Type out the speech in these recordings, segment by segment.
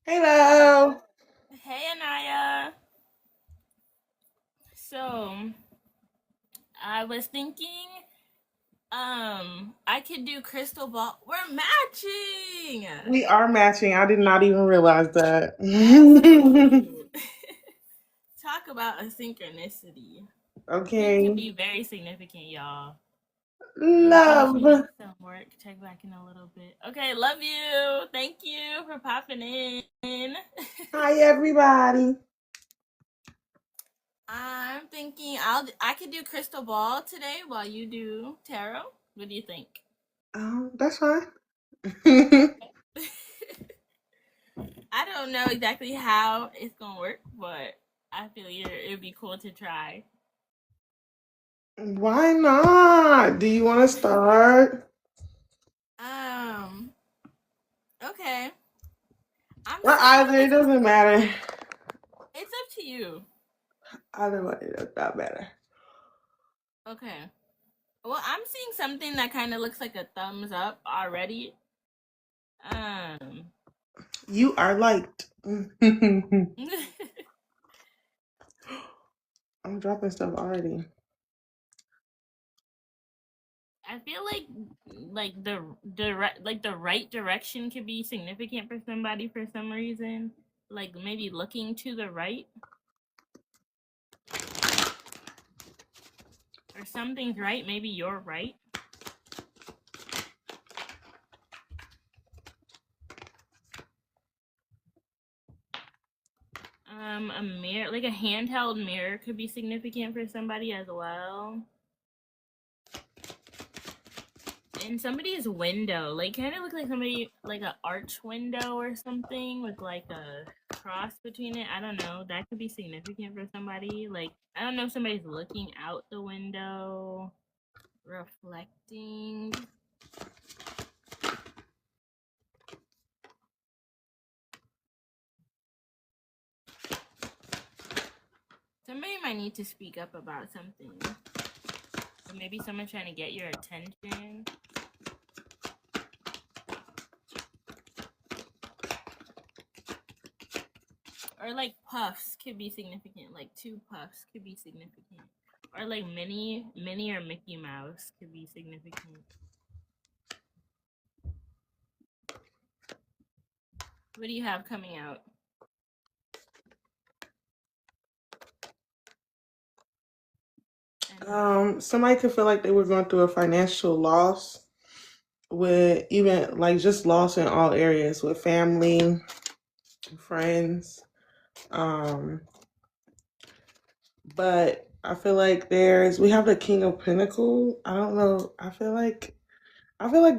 Hello. Hey Aniya. So I was thinking, I could do crystal ball. We're matching. We are matching. I did not even realize that. That's so cute. Talk about a synchronicity. It could Okay. be very significant, y'all. I'm finishing Love. up some work. Check back in a little bit. Okay, love you. Thank you for popping in. Hi, everybody. I'm thinking I could do crystal ball today while you do tarot. What do you think? That's fine. I don't know exactly how it's gonna work, but I feel it'd be cool to try. Why not? Do you want to start? Um. Okay. I'm Or seeing either. It doesn't matter. it's up to you. Either way, it does not matter. Okay. Well, I'm seeing something that kind of looks like a thumbs up already. Um. You are liked. I'm dropping stuff already. I feel like the right direction could be significant for somebody for some reason. Like maybe looking to the right or something's right. Maybe you're right. A mirror, like a handheld mirror, could be significant for somebody as well. And somebody's window, like, kind of look like somebody, like a arch window or something with like a cross between it. I don't know. That could be significant for somebody. Like, I don't know if somebody's looking out the window, reflecting. Somebody might need to speak up about something. Or maybe someone trying to get your attention. Or like puffs could be significant. Like two puffs could be significant. Or like Minnie or Mickey Mouse could be significant. What do you have coming out? Somebody could feel like they were going through a financial loss with even like just loss in all areas with family, friends. Um, but I feel like we have the King of Pentacles. I don't know. I feel like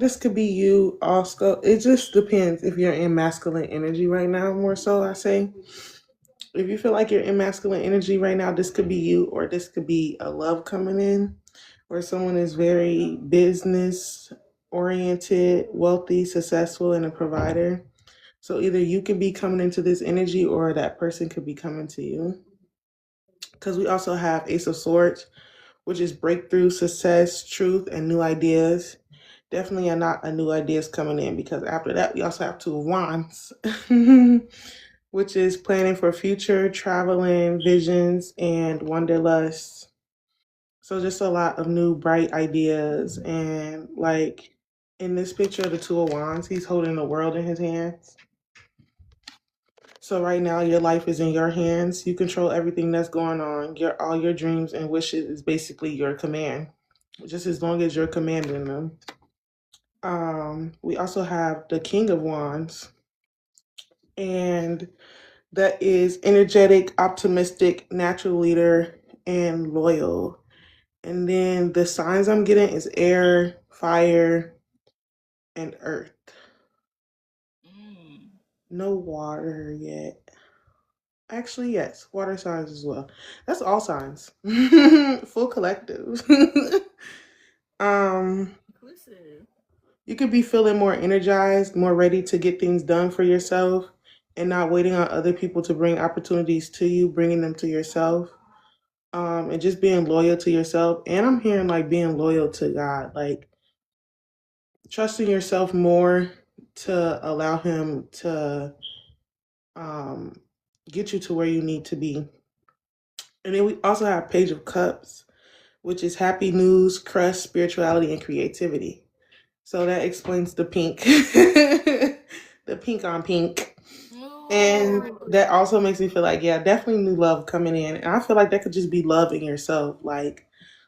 this could be you also. It just depends if you're in masculine energy right now, more so I say. If you feel like you're in masculine energy right now, this could be you, or this could be a love coming in, where someone is very business oriented, wealthy, successful, and a provider. So either you could be coming into this energy or that person could be coming to you. Because we also have Ace of Swords, which is breakthrough, success, truth, and new ideas. Definitely are not a new ideas coming in because after that we also have Two of Wands, which is planning for future, traveling, visions, and wanderlust. So just a lot of new bright ideas and like in this picture of the Two of Wands, he's holding the world in his hands. So right now your life is in your hands. You control everything that's going on. All your dreams and wishes is basically your command. Just as long as you're commanding them. We also have the King of Wands, and that is energetic, optimistic, natural leader, and loyal. And then the signs I'm getting is air, fire, and earth. Mm. No water yet. Actually, yes, water signs as well. That's all signs. Full collective. um, Inclusive. you could be feeling more energized, more ready to get things done for yourself and not waiting on other people to bring opportunities to you, bringing them to yourself. And just being loyal to yourself. And I'm hearing like being loyal to God, like trusting yourself more to allow Him to um, get you to where you need to be. And then we also have Page of Cups, which is happy news, crush, spirituality, and creativity. So that explains the pink, the pink on pink. And Ooh. that also makes me feel like, yeah, definitely new love coming in. And I feel like that could just be love in yourself. Like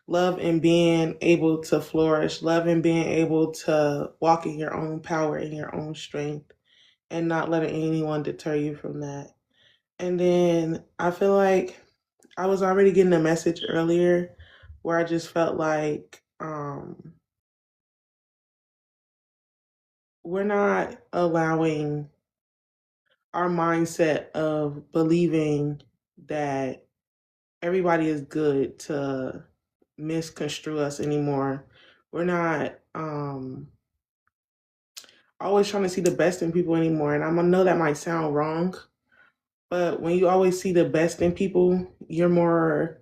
love and being able to flourish, love and being able to walk in your own power and your own strength and not letting anyone deter you from that. And then I feel like I was already getting a message earlier where I just felt like we're not allowing our mindset of believing that everybody is good to misconstrue us anymore. We're not always trying to see the best in people anymore. And I know that might sound wrong, but when you always see the best in people, you're more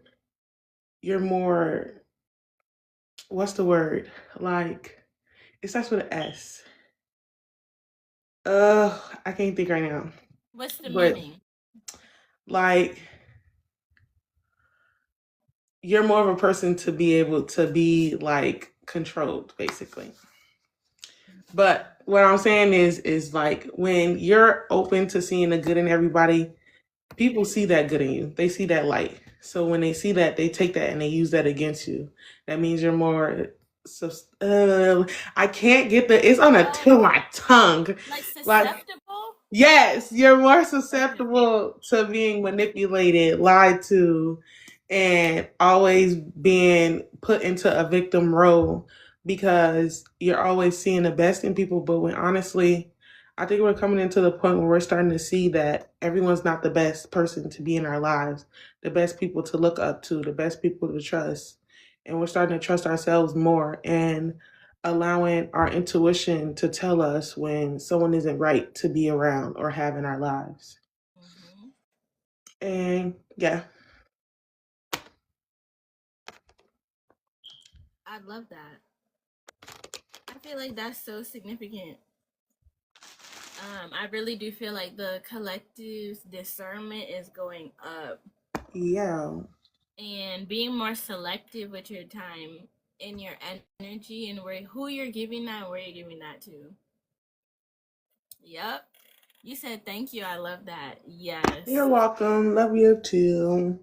what's the word? Like it starts with an S. I can't think right now. What's the But meaning? like you're more of a person to be able to be like controlled, basically. But what I'm saying is like when you're open to seeing the good in everybody, people see that good in you. They see that light. So when they see that, they take that and they use that against you. That means you're more. So I can't get the. It's on the tip of Oh, my tongue. like Like susceptible? yes, you're more Okay. susceptible to being manipulated, lied to, and always being put into a victim role because you're always seeing the best in people. But when honestly, I think we're coming into the point where we're starting to see that everyone's not the best person to be in our lives, the best people to look up to, the best people to trust. And we're starting to trust ourselves more. And allowing our intuition to tell us when someone isn't right to be around or have in our lives. Hmm. And yeah, I love that. I feel like that's so significant. I really do feel like the collective's discernment is going up yeah. and being more selective with your time and your energy and where who you're giving that, where you're giving that to. Yep. You said thank you. I love that. You're Yes. welcome. Love you too.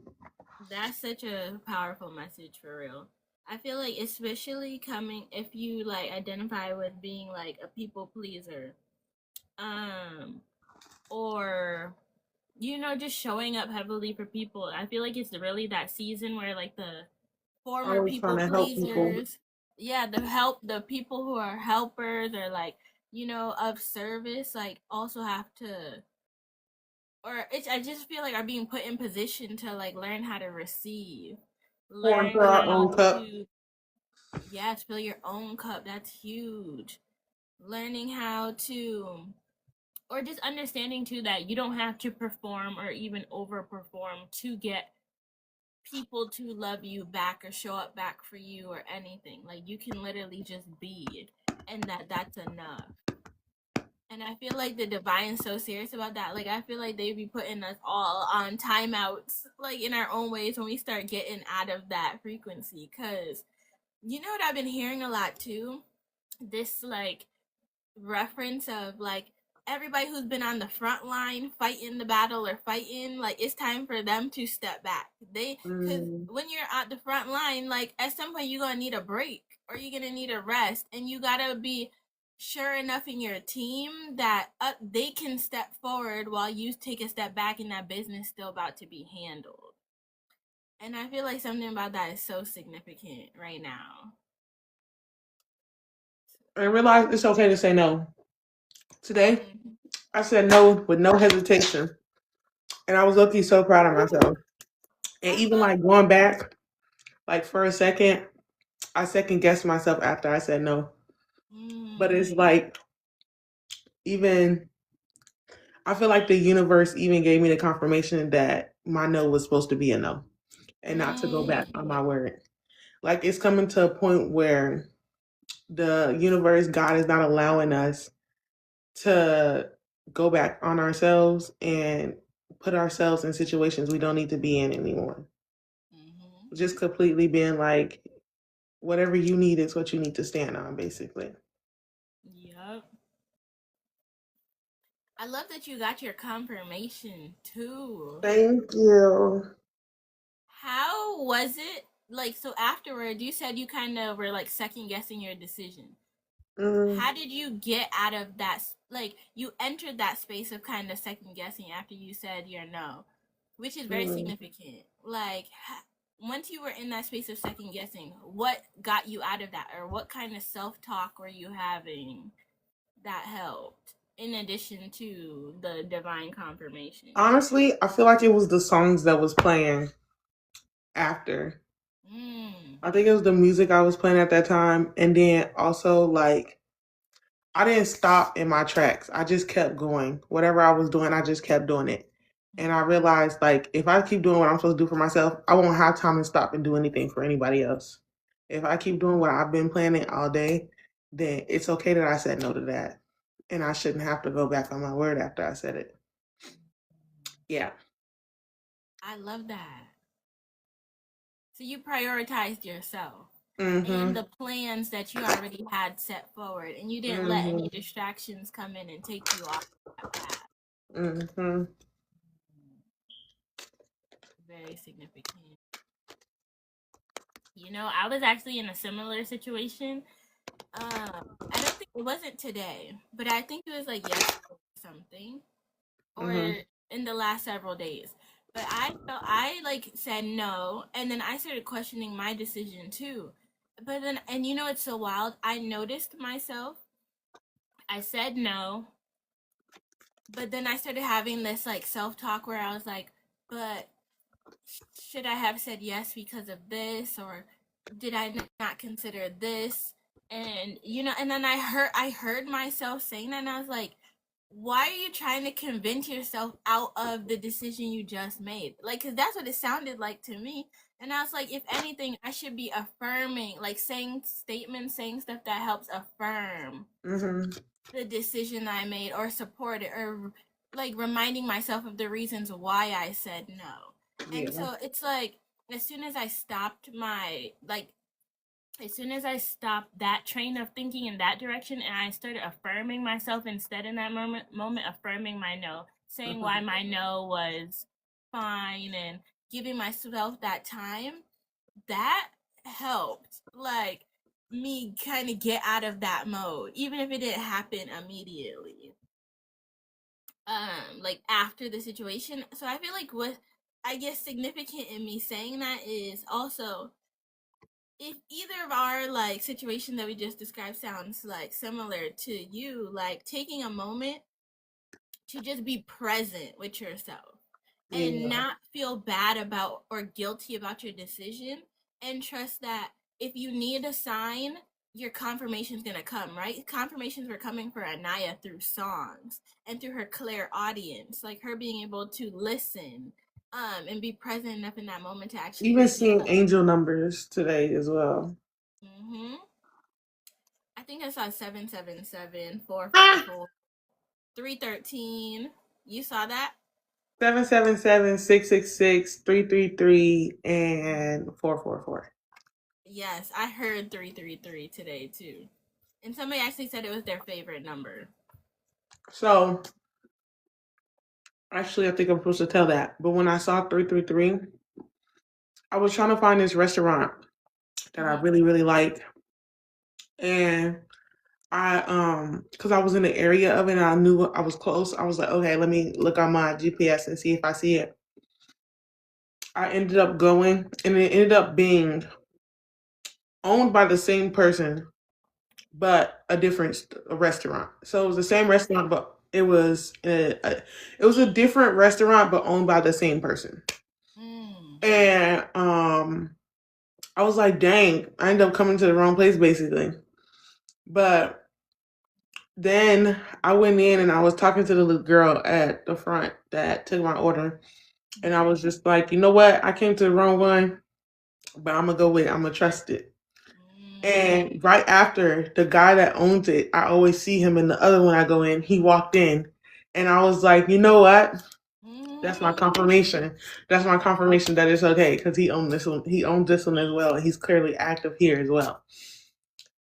That's such a powerful message for real. I feel like especially coming if you like identify with being like a people pleaser, um, or just showing up heavily for people. I feel like it's really that season where like the former Always trying people to help people. pleasers, yeah, the people who are helpers or like, of service, like also have to I just feel like are being put in position to like learn how to receive, Pour into learn our how own cup. to, yeah, fill your own cup. That's huge. Learning how to, or just understanding too that you don't have to perform or even overperform to get people to love you back or show up back for you or anything. Like you can literally just be, and that's enough. And I feel like the divine's so serious about that. Like I feel like they be putting us all on timeouts, like in our own ways when we start getting out of that frequency. Cause you know what I've been hearing a lot too? This like reference of like everybody who's been on the front line fighting the battle or fighting, like it's time for them to step back. Because Mm, when you're at the front line, like at some point you're gonna need a break or you're gonna need a rest, and you gotta be sure enough in your team that they can step forward while you take a step back and that business still about to be handled. And I feel like something about that is so significant right now. and realize it's okay to say no. Today, Mm-hmm. I said no with no hesitation. And I was lucky so proud of myself. And I even love like going back, like for a second, I second guessed myself after I said no. But mm, it's like even I feel like the universe even gave me the confirmation that my no was supposed to be a no and not to go back mm. on my word. Like it's coming to a point where the universe, God is not allowing us to. go back on ourselves and put ourselves in situations we don't need to be in anymore. Mm-hmm. Just completely being like, whatever you need is what you need to stand on, basically. Yep. I love that you got your confirmation too. Thank you. How was it? Like, so afterward, you said you kind of were like second guessing your decision. Mm, How did you get out of that? Like, you entered that space of kind of second guessing after you said your no, which is very mm. significant. Like, once you were in that space of second guessing, what got you out of that, or what kind of self talk were you having that helped, in addition to the divine confirmation? Honestly, I feel like it was the songs that was playing after. Mm. I think it was the music I was playing at that time. And then also, like, I didn't stop in my tracks. I just kept going. Whatever I was doing, I just kept doing it. And I realized, like, if I keep doing what I'm supposed to do for myself, I won't have time to stop and do anything for anybody else. If I keep doing what I've been planning all day, then it's okay that I said no to that. And I shouldn't have to go back on my word after I said it. Yeah. I love that. So you prioritized yourself and Mm-hmm. the plans that you already had set forward, and you didn't let any Mm-hmm. distractions come in and take you off that path. Mm-hmm. Very significant. You know, I was actually in a similar situation. I don't think it wasn't today, but I think it was like yesterday or something, or Mm-hmm. in the last several days. But I felt I like said no, and then I started questioning my decision too. But then, and you know, it's so wild. I noticed myself. I said no, but then I started having this like self talk where I was like, but should I have said yes because of this, or did I not consider this? And you know, and then I heard myself saying that, and I was like, why are you trying to convince yourself out of the decision you just made? Like, because that's what it sounded like to me. And I was like, if anything, I should be affirming, like saying statements, saying stuff that helps affirm Mm-hmm. the decision I made, or support it, or like reminding myself of the reasons why I said no. And Yeah. so it's like, as soon as I stopped my, like, as soon as I stopped that train of thinking in that direction, and I started affirming myself instead in that moment affirming my no, saying why Mm-hmm. my no was fine, and giving myself that time, that helped like me kind of get out of that mode, even if it didn't happen immediately. Like after the situation. So I feel like what I guess significant in me saying that is also, if either of our like situation that we just described sounds like similar to you, like taking a moment to just be present with yourself and Yeah. not feel bad about or guilty about your decision, and trust that if you need a sign, your confirmation's gonna come, right? Confirmations were coming for Aniya through songs and through her clear audience, like her being able to listen and be present enough in that moment to actually Even receive seeing angel numbers today as well. it. I think I saw 777, four four Ah! four, 313. You saw that? 777 666 333 and 444. Yes, I heard 333 today too. And somebody actually said it was their favorite number. So actually, I think I'm supposed to tell that. But when I saw 333, I was trying to find this restaurant that I Mm-hmm. really, really like. And because I was in the area of it and I knew I was close, I was like, okay, let me look on my GPS and see if I see it. I ended up going and it ended up being owned by the same person, but a different restaurant. So it was the same restaurant, but it was a different restaurant, but owned by the same person. Mm. And I was like, dang, I ended up coming to the wrong place basically. But then I went in and I was talking to the little girl at the front that took my order. And I Mm-hmm. was just like, you know what? I came to the wrong one, but I'm going to go with it. I'm going to trust it. Mm. And right after, the guy that owns it, I always see him in the other one I go in. He walked in And I was like, you know what? That's my Mm-hmm. confirmation. That's my confirmation that it's okay because he owned this one. He owned this one as well, and he's clearly active here as well.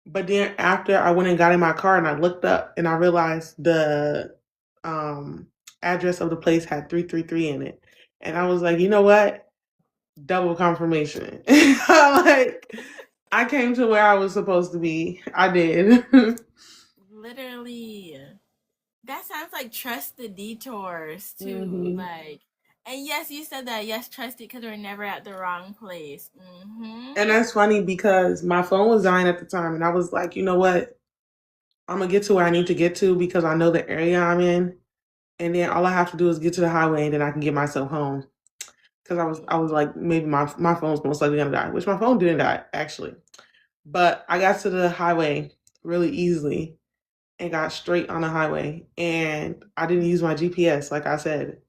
But then after I went and got in my car and I looked up and I realized the um, address of the place had 333 in it, and I was like, you know what? Double confirmation. Like I came to where I was supposed to be. I did. Literally. That sounds like trust the detours too. Hmm. Like, and yes, you said that. Yes, trust it because we're never at the wrong place. Mm-hmm. And that's funny because my phone was dying at the time, and I was like, you know what? I'm gonna get to where I need to get to because I know the area I'm in, and then all I have to do is get to the highway, and then I can get myself home. Because I was like, maybe my phone's most likely gonna die, which my phone didn't die actually, but I got to the highway really easily and got straight on the highway, and I didn't use my GPS like I said.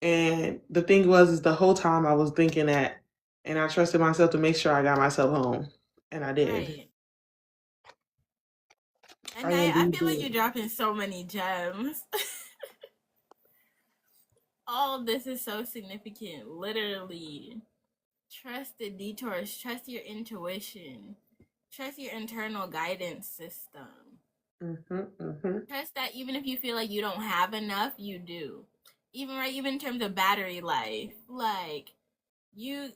And the thing was, is the whole time I was thinking that, and I trusted myself to make sure I got myself home, and I did. Right. And I I indeed feel like you're did. dropping so many gems. All this is so significant. Literally. Trust the detours. Trust your intuition. Trust your internal guidance system. Mhm, mhm. Trust that even if you feel like you don't have enough, you do. Even right, even in terms of battery life, like you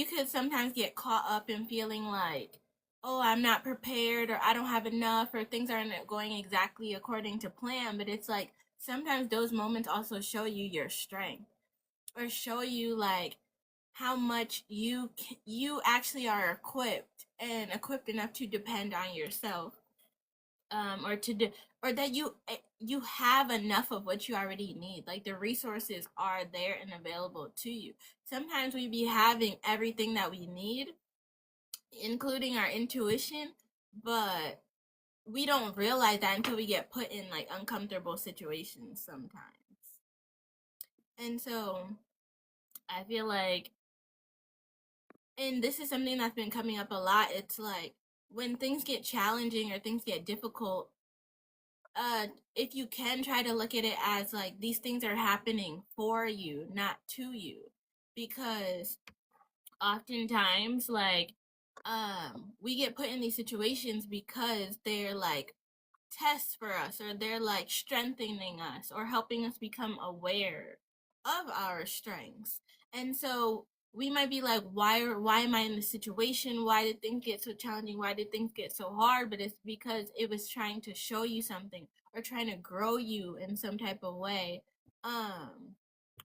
could sometimes get caught up in feeling like, oh, I'm not prepared, or I don't have enough, or things aren't going exactly according to plan. But it's like sometimes those moments also show you your strength, or show you like how much you actually are equipped and equipped enough to depend on yourself, or or that you have enough of what you already need. Like the resources are there and available to you. Sometimes we be having everything that we need, including our intuition, but we don't realize that until we get put in like uncomfortable situations sometimes. And so I feel like, and this is something that's been coming up a lot, it's like when things get challenging or things get difficult, if you can try to look at it as like these things are happening for you, not to you. Because oftentimes, like, we get put in these situations because they're like tests for us, or they're like strengthening us or helping us become aware of our strengths. And so we might be like, why am I in this situation? Why did things get so challenging? Why did things get so hard? But it's because it was trying to show you something, or trying to grow you in some type of way. um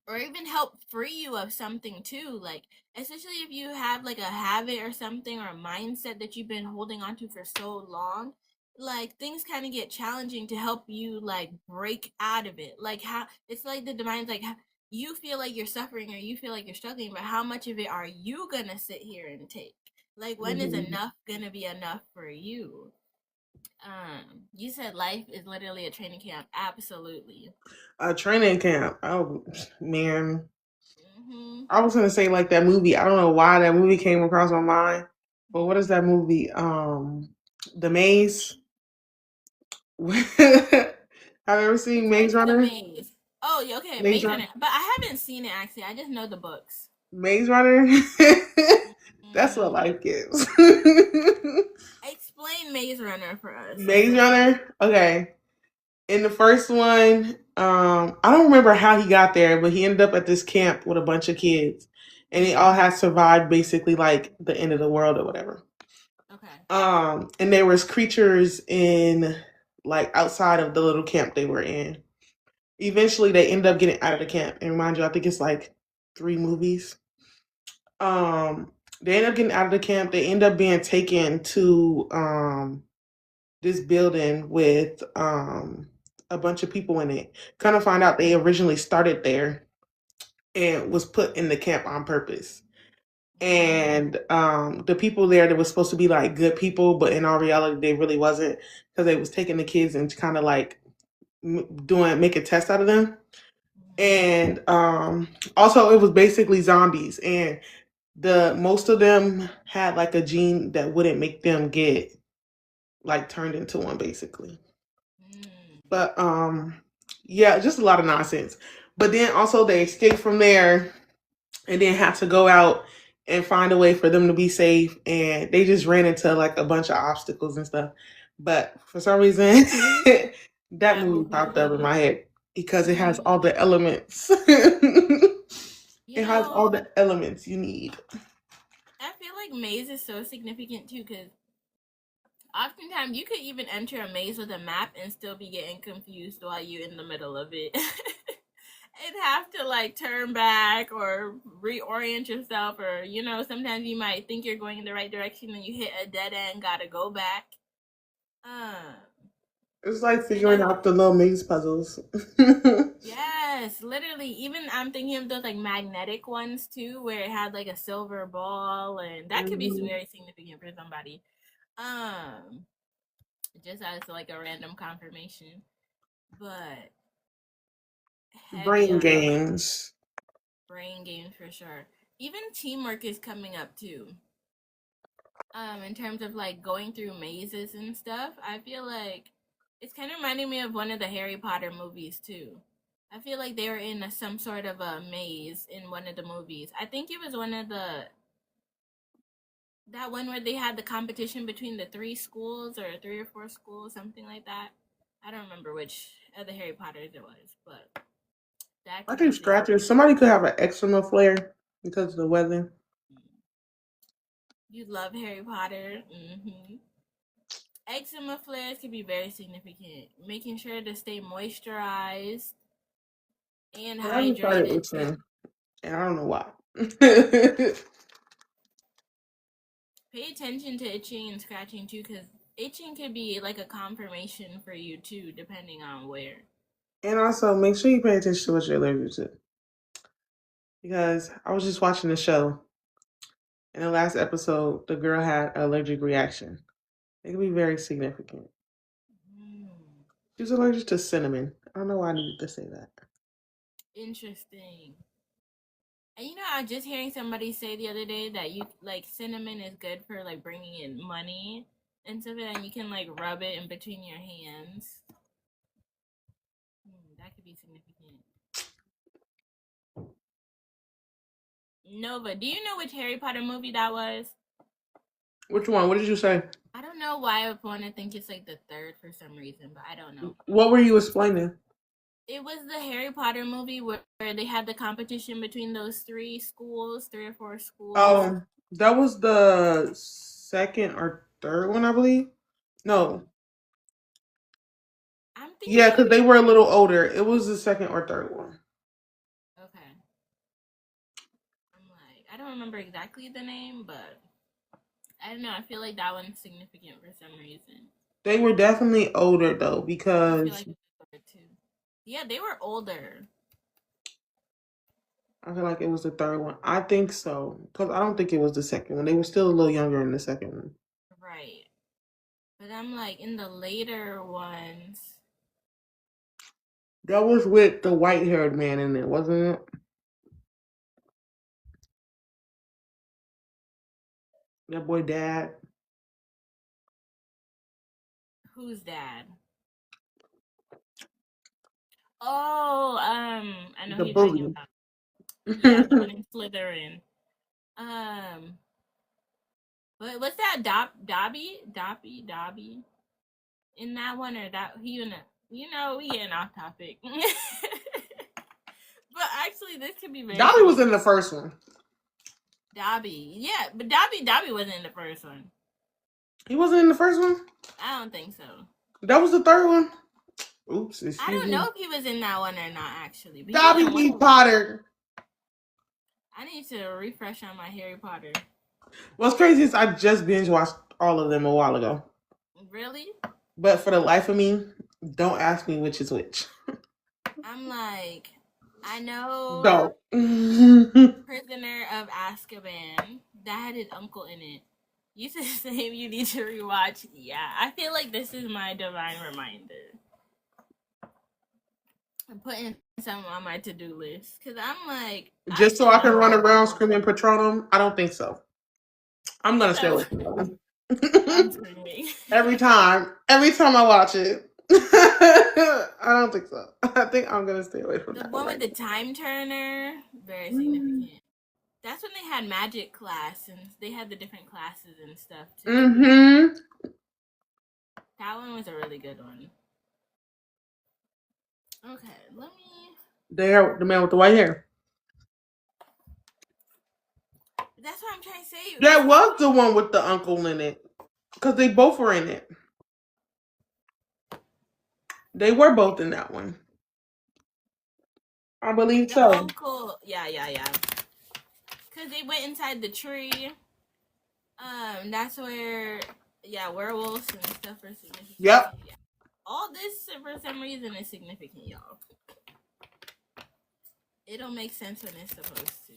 or even help free you of something too, like especially if you have like a habit or something, or a mindset that you've been holding on to for so long. Like things kind of get challenging to help you like break out of it. Like how it's like the demands, like you feel like you're suffering or you feel like you're struggling, but how much of it are you gonna sit here and take? Like when is Mhm. enough gonna be enough for you? You said life is literally a training camp. Absolutely. A training camp. Oh man, Mm-hmm. I was gonna say like that movie. I don't know why that movie came across my mind, but what is that movie? The Maze. Have you ever Which seen one's Maze the Runner? maze? Oh, yeah, okay, Maze Maze Runner. Runner. But I haven't seen it actually. I just know the books. Maze Runner. That's what Mm. life gives. Explain Maze Runner for us. Maze Runner. Okay. In the first one, I don't remember how he got there, but he ended up at this camp with a bunch of kids, and they all Mm-hmm. had survived basically like the end of the world or whatever. Okay. And there was creatures in like outside of the little camp they were in. Eventually, they ended up getting out of the camp, and mind you, I think it's like 3 movies. They end up getting out of the camp. They end up being taken to this building with a bunch of people in it. Kind of find out they originally started there and was put in the camp on purpose. Mm. And the people there that was supposed to be like good people, but in all reality they really wasn't because they was taking the kids and kind of like doing make a test out of them. Mm. And also it was basically zombies, and the most of them had like a gene that wouldn't make them get like turned into one basically. Mm. But Yeah, just a lot of nonsense. But then also they escaped from there and then had to go out and find a way for them to be safe. And they just ran into like a bunch of obstacles and stuff. But for some reason, that That movie popped up in movie. my head because it has Hmm. all the elements. It You has all know, the elements you need. I feel like maze is so significant too, because oftentimes you could even enter a maze with a map and still be getting confused while you're in the middle of it. And have to like turn back or reorient yourself, or sometimes you might think you're going in the right direction and you hit a dead end, gotta go back. Um, It's like and figuring out the little maze puzzles. yes, literally. Even I'm thinking of those like magnetic ones too, where it had like a silver ball, and that could be Mhm. very significant for somebody. Um, just as like a random confirmation, but heavy Brain on games. brain games for sure. Even teamwork is coming up too. In terms of like going through mazes and stuff, I feel like it's kind of reminding me of one of the Harry Potter movies too. I feel like they were in some sort of a maze in one of the movies. I think it was one of the that one where they had the competition between the three schools or three or four schools, something like that. I don't remember which of the Harry Potters it was, but that I could be can scratch it. significant. Somebody could have an eczema flare because of the weather. You love Harry Potter. Eczema flares can be very significant. Making sure to stay moisturized and I just started hydrated too. itching, and I don't know why. Pay attention to itching and scratching too, because itching could be like a confirmation for you too, depending on where. And also, make sure you pay attention to what you're allergic to. Because I was just watching the show. In the last episode, the girl had an allergic reaction. It can be very significant. Hmm. She was allergic to cinnamon. I don't know why I needed to say that. Interesting. And I was just hearing somebody say the other day that you like cinnamon is good for like bringing in money and stuff, and you can like rub it in between your hands. That could be significant. Nova, do you know which Harry Potter movie that was? Which one? What did you say? I don't know why I would want to think it's like the third for some reason, but I don't know. What were you explaining? It was the Harry Potter movie where they had the competition between those three schools, three or four schools. That was the second or third one, I believe. No. I'm thinking Yeah, it could because they be were a little older. It was the second or third one. okay. I'm like, I don't remember exactly the name, but I don't know. I feel like that one's significant for some reason. They were definitely older though, I feel because like it's the too. Yeah, they were older. I feel like it was the third one. I think so. Because I don't think it was the second one. They were still a little younger in the second one. Right. But I'm like in the later ones. That was with the white haired man in it, wasn't it? That boy dad. Who's dad? Oh, I know who The you're talking bully. about. Yeah, the one in Slytherin. Um, but what's that? Dobby in that one, or that he in a, we getting off topic. But actually, this could be very Dolly was significant. in the first one. Dobby, yeah, but Dobby wasn't in the first one. He wasn't in the first one? I don't think so. That was the third one? Oops, I excuse don't know me. if he was in that one or not, actually, but he was Dobby in one B. of them. Potter. I need to refresh on my Harry Potter. What's crazy is I just binge watched all of them a while ago. Really? But for the life of me, don't ask me which is which. I'm like, I know Don't. Prisoner of Azkaban that had his uncle in it. You said the same. You need to rewatch. Yeah, I feel like this is my divine reminder. I'm putting some on my to-do list because I'm like, I Just so should I can know run all around this. screaming Patronum? I don't think so. I'm You gonna stay said with you. I'm screaming. Every time. Every time I watch it. I don't think so. I think I'm gonna stay away from The that one one with right the time turner, very now. significant. That's when they had magic class and they had the different classes and stuff too. Mm-hmm. That one was a really good one. Okay, let me. There, the man with the white hair. That's what I'm trying to say. That was the one with the uncle in it. Because they both were in it. They were both in that one. I believe The so. uncle, yeah. Because they went inside the tree. That's where, yeah, werewolves and stuff are significant. Yep. Yeah. All this for some reason is significant, y'all. It don't make sense when it's supposed to.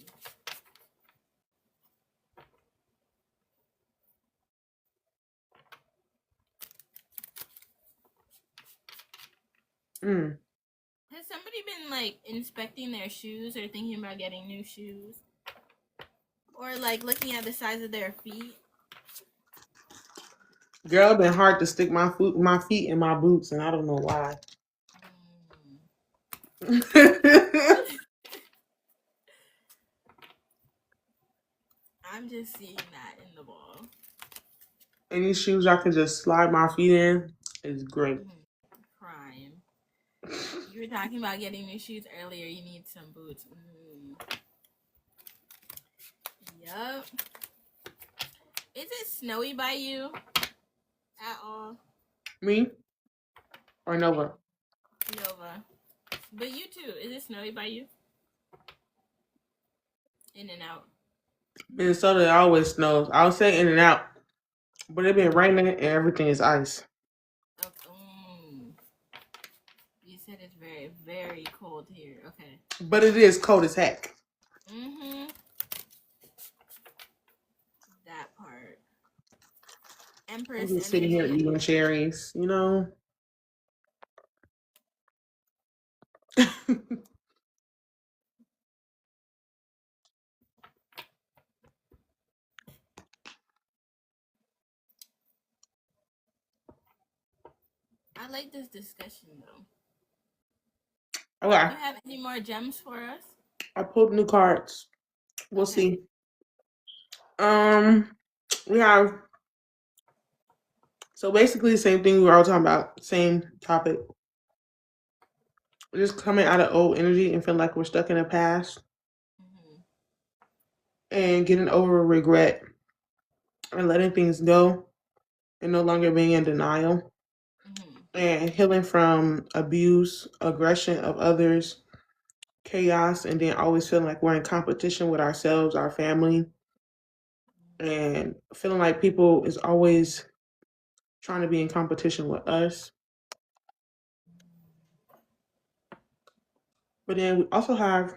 Mm. Has somebody been like inspecting their shoes or thinking about getting new shoes? Or like looking at the size of their feet? Girl, it been hard to stick my feet in my boots, and I don't know why. I'm just seeing that in the ball. Any shoes I can just slide my feet in is great. Prime. You were talking about getting new shoes earlier. You need some boots. Yup. Is it snowy by you at all? Me or Nova? Nova. But you too. Is it snowy by you? In and out. Minnesota, it always snows. I would say in and out, but it been raining and everything is ice. Okay. You said it's very, very cold here. Okay. But it is cold as heck. That part. I'm Empress just sitting here energy. eating cherries, you know. I like this discussion though. Okay. Do you have any more gems for us? I pulled new cards. We'll Okay. see. We have so basically the same thing we were all talking about, same topic. We're just coming out of old energy and feeling like we're stuck in the past and getting over regret and letting things go and no longer being in denial and healing from abuse, aggression of others, chaos, and then always feeling like we're in competition with ourselves, our family, and feeling like people is always trying to be in competition with us. But then we also I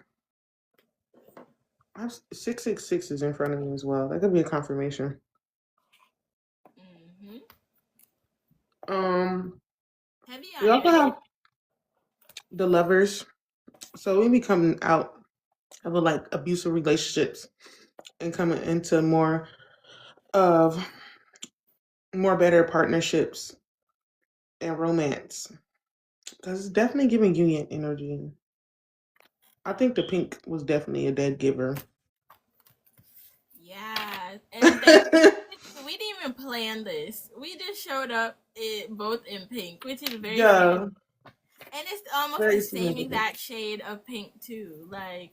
have 666 is in front of me as well. That could be a confirmation. Heavy We on also energy. have the lovers. So we be coming out of like abusive relationships and coming into of more better partnerships and romance. Because it's definitely giving union energy. I think the pink was definitely a dead giver. Yeah, and that we didn't even plan this. We just showed up both in pink, which is very Yeah, significant. And it's almost very the same significant. exact shade of pink too. Like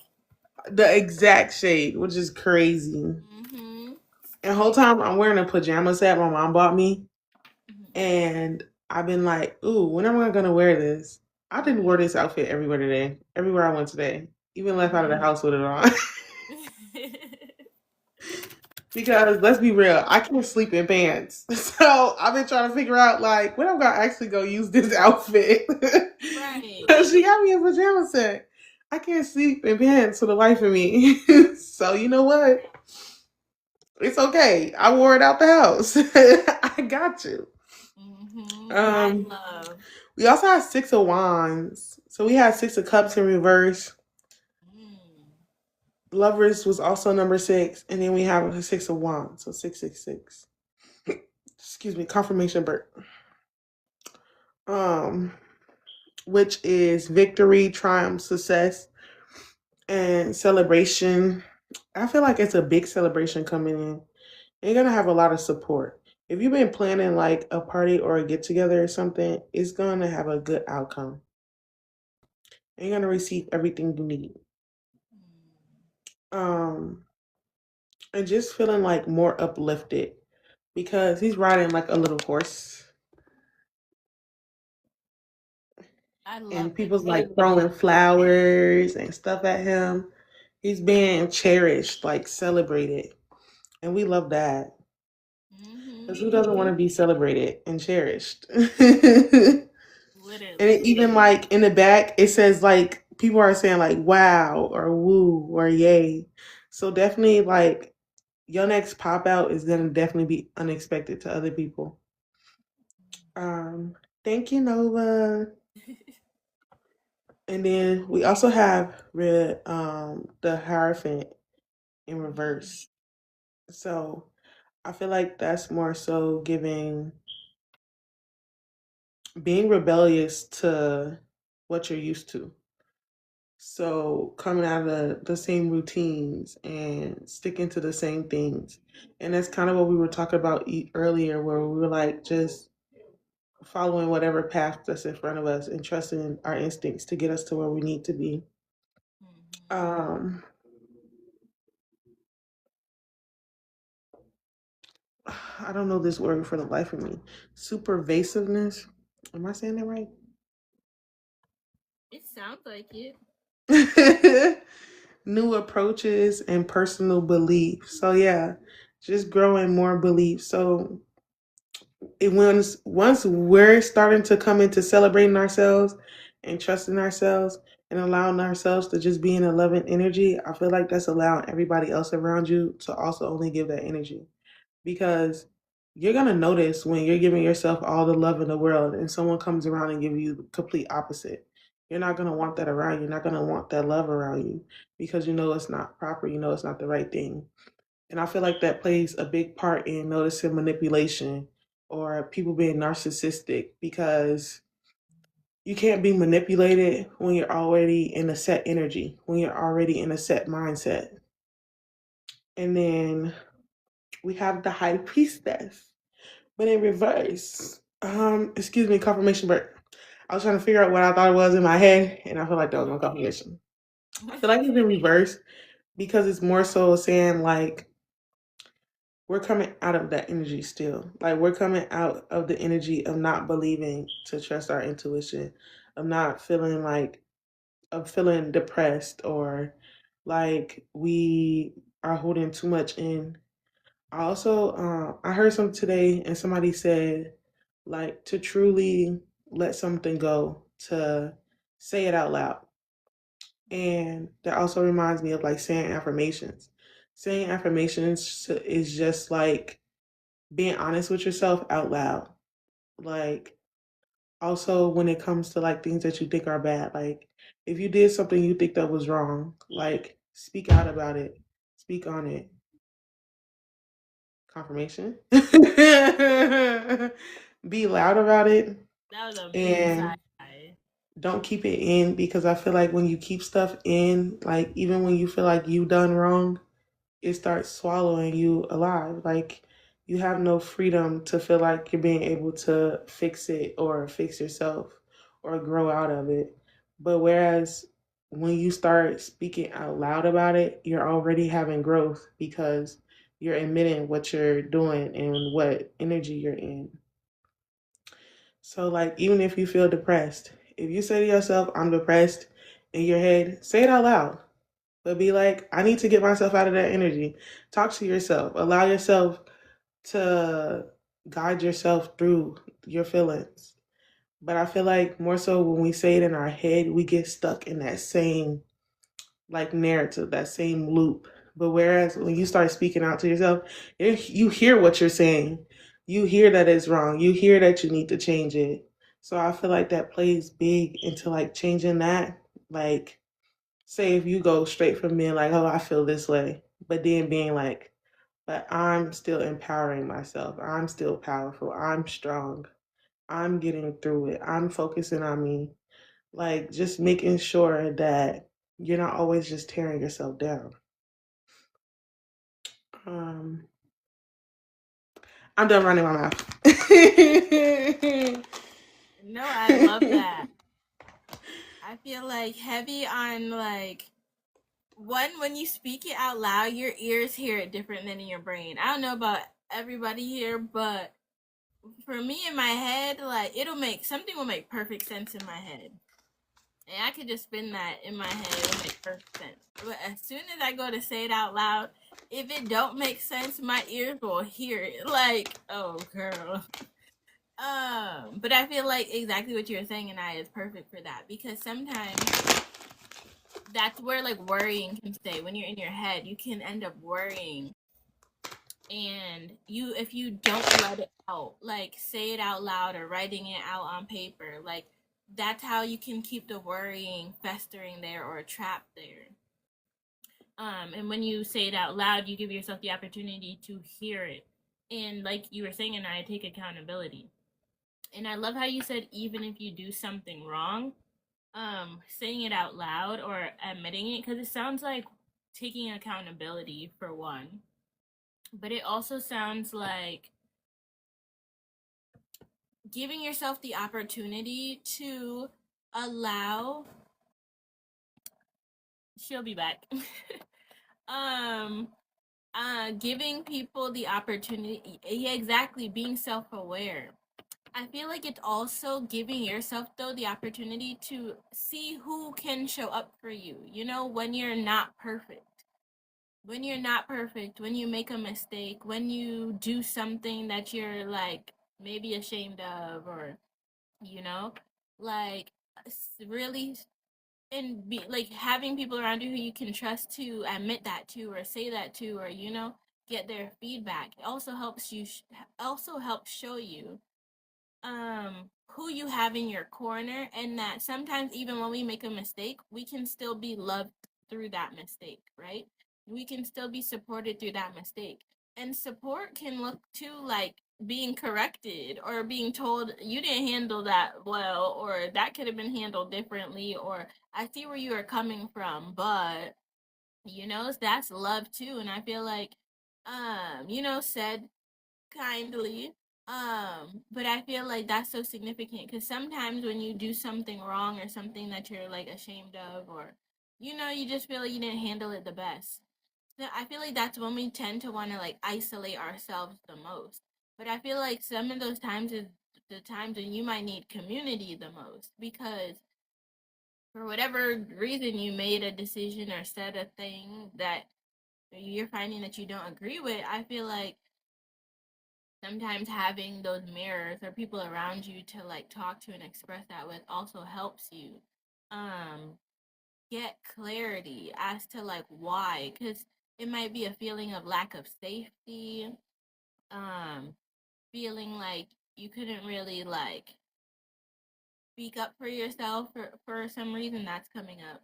The exact shade, which is crazy. And the whole time I'm wearing a pajama set my mom bought me. And I've been like, ooh, when am I gonna wear this? I didn't wear this outfit everywhere today. Everywhere I went today. Even left out of the house with it on. Because let's be real, I can't sleep in pants. So I've been trying to figure out like when I'm gonna actually go use this outfit. Right. She got me a pajama set. I can't sleep in pants for the life of me. So you know what? It's okay. I wore it out the house. I got you. I love. We also have 6 of Wands. So we have 6 of Cups in reverse. Lovers was also number 6, and then we have a 6 of Wands, so 666. Excuse me, confirmation Bert. um, which is victory, triumph, success, and celebration. I feel like it's a big celebration coming in. You're gonna have a lot of support. If you've been planning like a party or a get together or something, it's gonna have a good outcome. And you're gonna receive everything you need. Um, and just feeling like more uplifted because he's riding like a little horse I love and the people's like throwing energy. flowers and stuff at him. He's being cherished, like celebrated. And we love that. Because who Mm-hmm. doesn't want to be celebrated and cherished? And it, Literally. even like in the back, it says like people are saying like wow or woo or yay. So definitely like your next pop out is gonna definitely be unexpected to other people. Um, thank you, Nova. And then we also have the Hierophant in Mm. reverse. So I feel like that's more so giving being rebellious to what you're used to. So coming out of the same routines and sticking to the same things. And that's kind of what we were talking about earlier, where we were like just following whatever path that's in front of us and trusting our instincts to get us to where we need to be. Mm-hmm. Um, I don't know this word for the life of me. Supervasiveness. Am I saying that right? It sounds like it. New approaches and personal belief. So yeah, just growing more belief. So once we're starting to come into celebrating ourselves and trusting ourselves and allowing ourselves to just be in a loving energy, I feel like that's allowing everybody else around you to also only give that energy. Because you're gonna notice when you're giving yourself all the love in the world and someone comes around and give you the complete opposite. You're not gonna want that around you. You're not gonna want that love around you because you know it's not proper. You know it's not the right thing. And I feel like that plays a big part in noticing manipulation or people being narcissistic because you can't be manipulated when you're already in a set energy, when you're already in a set mindset. And then we have the high priestess, but in reverse. Excuse me, confirmation break. I was trying to figure out what I thought it was in my head, and I feel like that was my confirmation. I feel like it's in reverse because it's more so saying like we're coming out of that energy still. Like we're coming out of the energy of not believing to trust our intuition, of not feeling like of feeling depressed or like we are holding too much in. I also I heard something today and somebody said like to truly let something go, to say it out loud. And that also reminds me of like saying affirmations. Saying affirmations is just like being honest with yourself out loud. Like also when it comes to like things that you think are bad, like if you did something you think that was wrong, like speak out about it, speak on it. Confirmation. Be loud about it That was a big and sigh. don't keep it in because I feel like when you keep stuff in, like even when you feel like you done wrong, it starts swallowing you alive. Like you have no freedom to feel like you're being able to fix it or fix yourself or grow out of it. But whereas when you start speaking out loud about it, you're already having growth because you're admitting what you're doing and what energy you're in. So, like, even if you feel depressed, if you say to yourself, I'm depressed in your head, say it out loud. But be like, I need to get myself out of that energy. Talk to yourself. Allow yourself to guide yourself through your feelings. But I feel like more so when we say it in our head, we get stuck in that same like narrative, that same loop. But whereas when you start speaking out to yourself, you hear what you're saying. You hear that it's wrong. You hear that you need to change it. So I feel like that plays big into like changing that. Like, say if you go straight from being like, oh, I feel this way, but then being like, but I'm still empowering myself. I'm still powerful. I'm strong. I'm getting through it. I'm focusing on me. Like just making sure that you're not always just tearing yourself down. Um, I'm done running my mouth. No, I love that. I feel like heavy on like one when you speak it out loud, your ears hear it different than in your brain. I don't know about everybody here, but for me in my head, like it'll make something will make perfect sense in my head. And I could just spin that in my head, it'll make perfect sense. But as soon as I go to say it out loud, if it don't make sense, my ears will hear it. Like, oh girl. But I feel like exactly what you were saying, and I is perfect for that because sometimes that's where like worrying can stay. When you're in your head, you can end up worrying, and you if you don't let it out, like say it out loud or writing it out on paper, like that's how you can keep the worrying festering there or trapped there. And when you say it out loud, you give yourself the opportunity to hear it, and like you were saying, and I take accountability. And I love how you said even if you do something wrong, saying it out loud or admitting it, because it sounds like taking accountability for one, but it also sounds like giving yourself the opportunity to allow she'll be back. um Giving people the opportunity, yeah, exactly, being self-aware. I feel like it's also giving yourself though the opportunity to see who can show up for you, you know, when you're not perfect. When you're not perfect, when you make a mistake, when you do something that you're like maybe ashamed of, or you know, like really, and be like having people around you who you can trust to admit that to or say that to, or you know, get their feedback. It also helps you also helps show you who you have in your corner, and that sometimes even when we make a mistake we can still be loved through that mistake, right? We can still be supported through that mistake, and support can look to like being corrected or being told you didn't handle that well, or that could have been handled differently, or I see where you are coming from, but you know that's love too. And I feel like you know, said kindly. But I feel like that's so significant because sometimes when you do something wrong or something that you're like ashamed of, or you know, you just feel like you didn't handle it the best. So I feel like that's when we tend to want to like isolate ourselves the most. But I feel like some of those times is the times when you might need community the most, because for whatever reason you made a decision or said a thing that you're finding that you don't agree with. I feel like sometimes having those mirrors or people around you to like talk to and express that with also helps you um get clarity as to like why, because it might be a feeling of lack of safety, um feeling like you couldn't really like speak up for yourself for some reason that's coming up.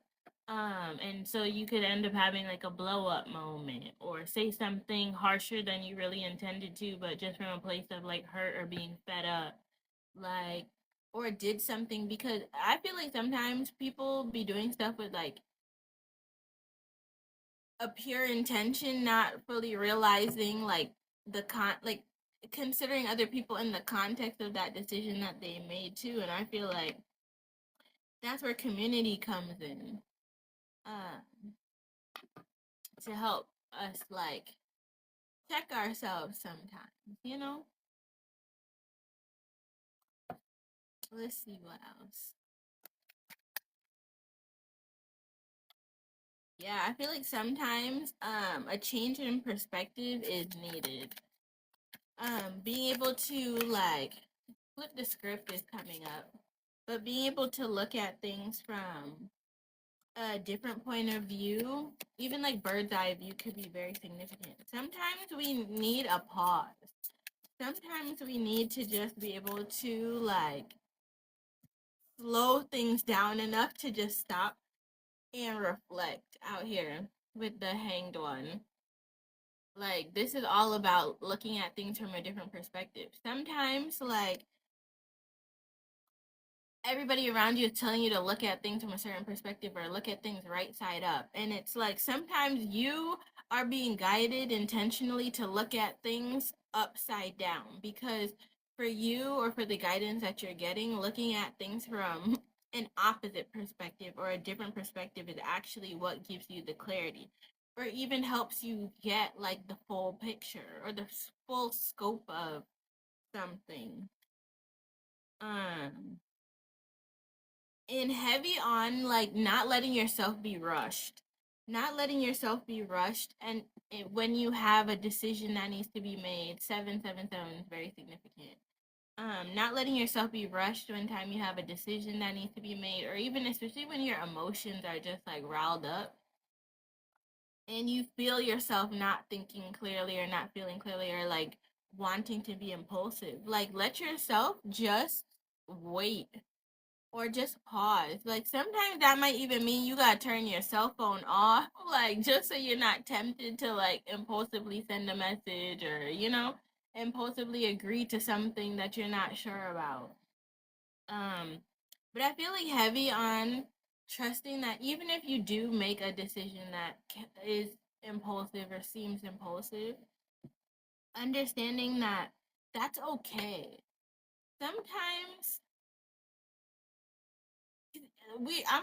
And so you could end up having like a blow up moment or say something harsher than you really intended to, but just from a place of like hurt or being fed up, like, or did something, because I feel like sometimes people be doing stuff with like a pure intention, not fully realizing like like considering other people in the context of that decision that they made too. And I feel like that's where community comes in, uh, to help us like check ourselves sometimes, you know? Let's see what else. Yeah, I feel like sometimes a change in perspective is needed. Being able to like flip the script is coming up, but being able to look at things from a different point of view, even like bird's eye view, could be very significant. Sometimes we need a pause. Sometimes we need to just be able to like slow things down enough to just stop and reflect out here with the hanged one. Like this is all about looking at things from a different perspective. Sometimes like everybody around you is telling you to look at things from a certain perspective or look at things right side up. And it's like sometimes you are being guided intentionally to look at things upside down because for you or for the guidance that you're getting, looking at things from an opposite perspective or a different perspective is actually what gives you the clarity or even helps you get like the full picture or the full scope of something. Um and heavy on like not letting yourself be rushed, not letting yourself be rushed, and when you have a decision that needs to be made, 777 is very significant. Not letting yourself be rushed when time you have a decision that needs to be made, or even especially when your emotions are just like riled up and you feel yourself not thinking clearly or not feeling clearly or like wanting to be impulsive, like let yourself just wait or just pause. Like sometimes that might even mean you gotta turn your cell phone off, like just so you're not tempted to like impulsively send a message or impulsively agree to something that you're not sure about. Um, but I feel like heavy on trusting that even if you do make a decision that is impulsive or seems impulsive, understanding that that's okay. Sometimes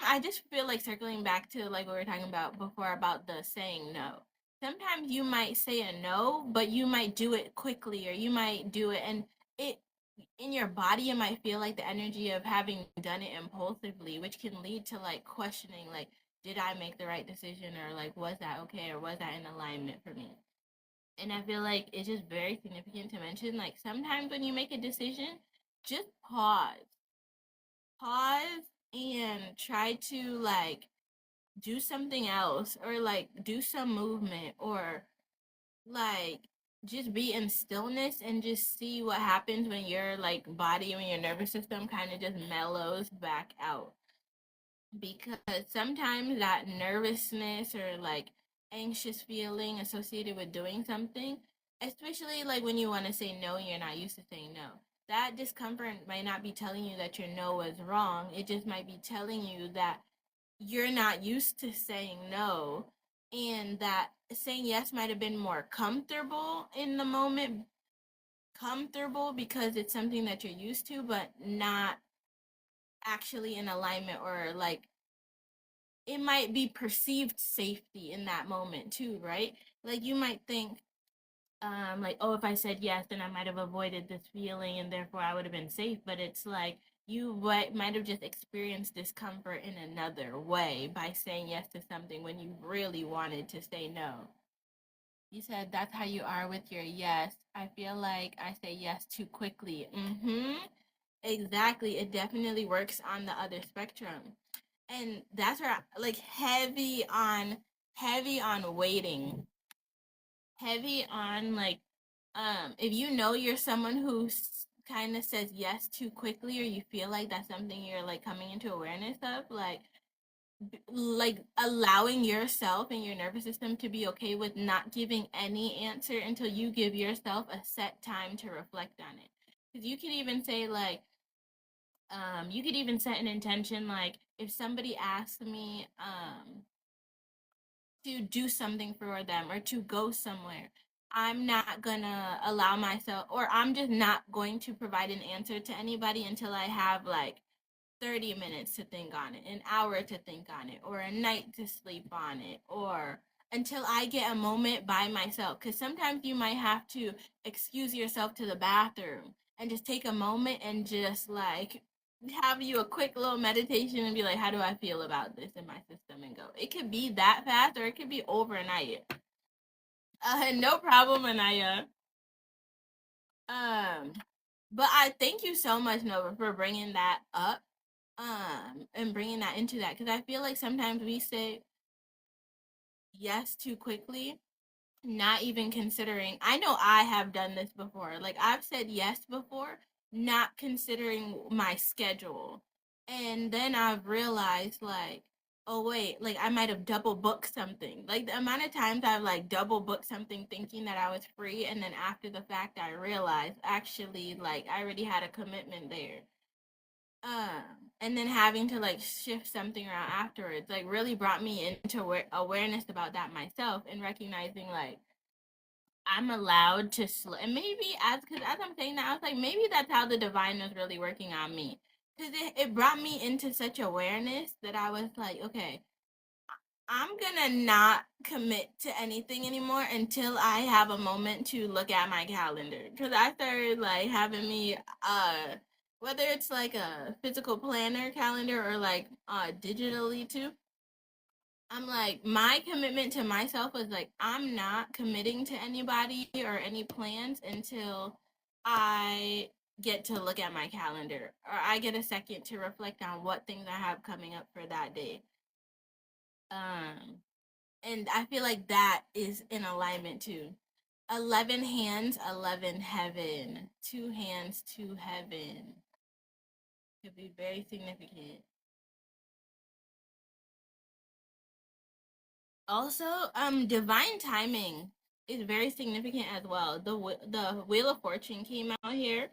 I just feel like circling back to like what we were talking about before about the saying no. Sometimes you might say a no, but you might do it quickly or you might do it and it in your body it might feel like the energy of having done it impulsively, which can lead to like questioning like did I make the right decision or like was that okay or was that in alignment for me? And I feel like it's just very significant to mention like sometimes when you make a decision, just pause and try to like do something else or like do some movement or like just be in stillness and just see what happens when your like body when your nervous system kind of just mellows back out, because sometimes that nervousness or like anxious feeling associated with doing something, especially like when you want to say no and you're not used to saying no, that discomfort might not be telling you that your no is wrong. It just might be telling you that you're not used to saying no and that saying yes might have been more comfortable in the moment, comfortable because it's something that you're used to but not actually in alignment, or like it might be perceived safety in that moment too, right? Like you might think, like, oh, if I said yes, then I might have avoided this feeling and therefore I would have been safe. But it's like you might have just experienced discomfort in another way by saying yes to something when you really wanted to say no. You said that's how you are with your yes. I feel like I say yes too quickly. Mm-hmm. Exactly. It definitely works on the other spectrum. And that's where like heavy on waiting, heavy on like if you know you're someone who kind of says yes too quickly or you feel like that's something you're like coming into awareness of, like allowing yourself and your nervous system to be okay with not giving any answer until you give yourself a set time to reflect on it, because you could even say like you could even set an intention like if somebody asks me to do something for them or to go somewhere, I'm not gonna allow myself, or I'm just not going to provide an answer to anybody until I have like 30 minutes to think on it, an hour to think on it, or a night to sleep on it, or until I get a moment by myself. Because sometimes you might have to excuse yourself to the bathroom and just take a moment and just like have you a quick little meditation and be like, how do I feel about this in my system, and go. It could be that fast or it could be overnight. No problem, Anaya. Um, but I thank you so much, Nova, for bringing that up and bringing that into that, because I feel like sometimes we say yes too quickly, not even considering. I know I have done this before, like I've said yes before not considering my schedule, and then I've realized like, oh wait, like I might have double booked something. Like the amount of times I've like double booked something thinking that I was free, and then after the fact I realized actually like I already had a commitment there. and then having to like shift something around afterwards, like really brought me into awareness about that myself and recognizing like I'm allowed to and maybe because as I'm saying that I was like maybe that's how the divine was really working on me, because it brought me into such awareness that I was like, okay, I'm gonna not commit to anything anymore until I have a moment to look at my calendar. Because I started like having me whether it's like a physical planner calendar or like digitally too. I'm like, my commitment to myself was like, I'm not committing to anybody or any plans until I get to look at my calendar or I get a second to reflect on what things I have coming up for that day. Um, and I feel like that is in alignment too. 11 hands, 11 heaven. Two hands, two heaven. Could be very significant. Also, divine timing is very significant as well. The Wheel of Fortune came out here,